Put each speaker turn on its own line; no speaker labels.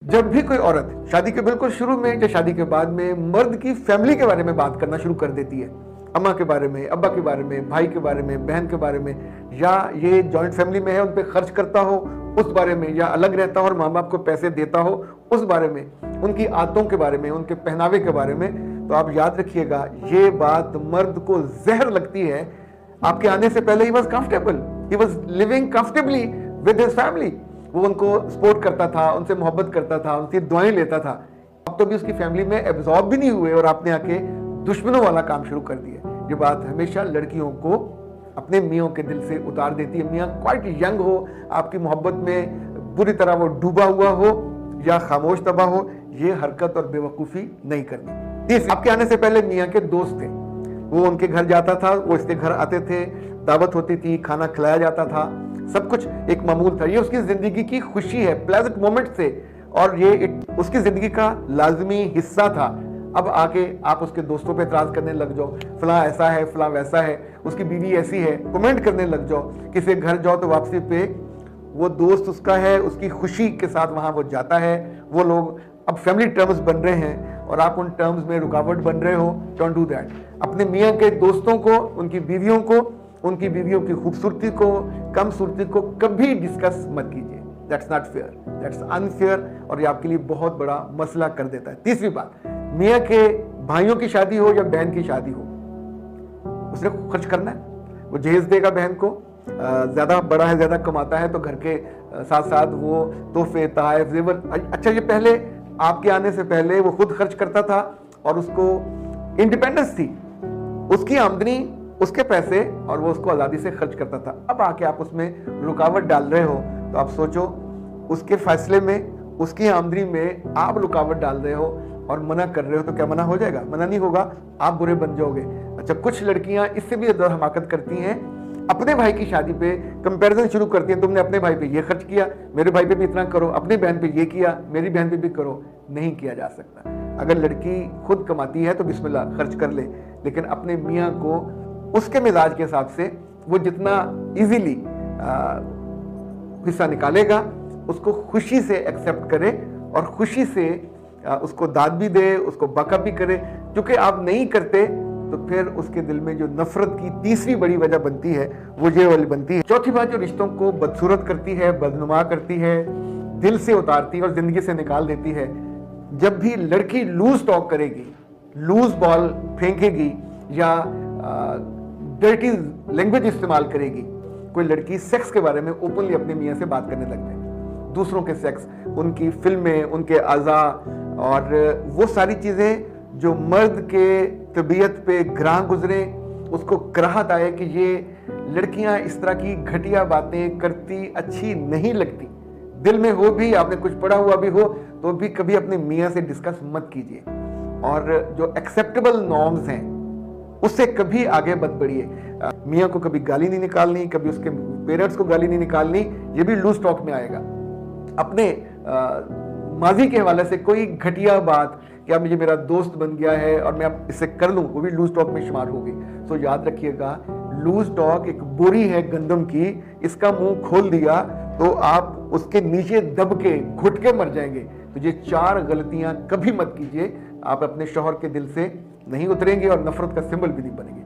जब भी कोई औरत शादी के बिल्कुल शुरू में या शादी के बाद में मर्द की फैमिली के बारे में बात करना शुरू कर देती है, अम्मा के बारे में, अब्बा के बारे में, भाई के बारे में, बहन के बारे में, या ये जॉइंट फैमिली में है उन पे खर्च करता हो उस बारे में, या अलग रहता हो और माँ बाप को पैसे देता हो उस बारे में, उनकी आदतों के बारे में, उनके पहनावे के बारे में, तो आप याद रखिएगा ये बात मर्द को जहर लगती है। आपके आने से पहले he was comfortable, he was living comfortably with his family. वो उनको सपोर्ट करता था, उनसे मोहब्बत करता था, उनकी दुआएं लेता था। अब तो भी उसकी फैमिली में एब्जॉर्ब भी नहीं हुए और आपने आके दुश्मनों वाला काम शुरू कर दिया। ये बात हमेशा लड़कियों को अपने मियों के दिल से उतार देती है। मियाँ क्वाइट यंग हो, आपकी मोहब्बत में बुरी तरह वो डूबा हुआ हो या खामोश तबाह हो, ये हरकत और बेवकूफ़ी नहीं करनी। आपके आने से पहले मियाँ के दोस्त थे, वो उनके घर जाता था, वो इसके घर आते थे, दावत होती थी, खाना खिलाया जाता था, सब कुछ एक मामूल था। ये उसकी जिंदगी की खुशी है, प्लेजेंट मोमेंट थे, और ये उसकी जिंदगी का लाजमी हिस्सा था। अब आके आप उसके दोस्तों पे एतराज करने लग जाओ, फलां ऐसा है, फलां वैसा है, उसकी बीवी ऐसी है, कमेंट करने लग जाओ। किसी घर जाओ तो वापसी पे वो दोस्त उसका है, उसकी खुशी के साथ वहां वो जाता है। वो लोग अब फैमिली टर्म्स बन रहे हैं और आप उन टर्म्स में रुकावट बन रहे हो। Don't do that. अपने मियाँ के दोस्तों को, उनकी बीवियों को, उनकी बीवियों की खूबसूरती को, कम सूरती को कभी डिस्कस मत कीजिए। That's not fair, that's unfair, और ये आपके लिए बहुत बड़ा मसला कर देता है। तीसरी बात, मियाँ के भाइयों की शादी हो या बहन की शादी हो, उसने खर्च करना है, वो जहेज देगा बहन को। ज्यादा बड़ा है, ज्यादा कमाता है, तो घर के साथ साथ वो तोहफे, तोहफे, जेवर। अच्छा, ये पहले आपके आने से पहले वो खुद खर्च करता था और उसको इंडिपेंडेंस थी, उसकी आमदनी, उसके पैसे, और वो उसको आज़ादी से खर्च करता था। अब आके आप उसमें रुकावट डाल रहे हो, तो आप सोचो उसके फैसले में, उसकी आमदनी में आप रुकावट डाल रहे हो और मना कर रहे हो, तो क्या मना हो जाएगा? मना नहीं होगा, आप बुरे बन जाओगे। अच्छा, कुछ लड़कियां इससे भी ज़्यादा हमाकत करती हैं, अपने भाई की शादी पे कंपैरिजन शुरू करती हैं। तुमने अपने भाई पे ये खर्च किया, मेरे भाई पे भी इतना करो, अपनी बहन पे ये किया, मेरी बहन पे भी करो। नहीं किया जा सकता। अगर लड़की खुद कमाती है तो बिस्मिल्लाह खर्च कर ले, लेकिन अपने मियाँ को उसके मिजाज के हिसाब से वो जितना इजीली हिस्सा निकालेगा, उसको खुशी से एक्सेप्ट करे और खुशी से उसको दाद भी दे, उसको बकअप भी करे। क्योंकि आप नहीं करते तो फिर उसके दिल में जो नफरत की तीसरी बड़ी वजह बनती है वो ये वाली बनती है। चौथी बात जो रिश्तों को बदसूरत करती है, बदनुमा करती है, दिल से उतारती है और जिंदगी से निकाल देती है, जब भी लड़की लूज टॉक करेगी, लूज बॉल फेंकेगी या डर्टी लैंग्वेज इस्तेमाल करेगी। कोई लड़की सेक्स के बारे में ओपनली अपने मियाँ से बात करने लग जाए, दूसरों के सेक्स, उनकी फिल्में, उनके अज़ा और वो सारी चीज़ें जो मर्द के तबीयत पे ग्रां गुजरे, उसको कराहत आए कि ये लड़कियां इस तरह की घटिया बातें करती अच्छी नहीं लगती। दिल में हो भी, आपने कुछ पढ़ा हुआ भी हो, तो भी कभी अपने मियाँ से डिस्कस मत कीजिए। और जो एक्सेप्टेबल नॉर्म्स हैं उससे कभी आगे मत बढ़िए। मियाँ को कभी गाली नहीं निकालनी, कभी उसके पेरेंट्स को गाली नहीं निकालनी, ये भी लूज टॉक में आएगा। अपने माजी के हवाले से कोई घटिया बात कि अब मुझे मेरा दोस्त बन गया है और मैं अब इससे कर लूँ, वो भी लूज टॉक में शुमार होगी। तो याद रखिएगा, लूज टॉक एक बोरी है गंदम की, इसका मुंह खोल दिया तो आप उसके नीचे दब के घुट के मर जाएंगे। तो ये 4 गलतियां कभी मत कीजिए, आप अपने शौहर के दिल से नहीं उतरेंगे और नफरत का सिंबल भी नहीं बनेंगे।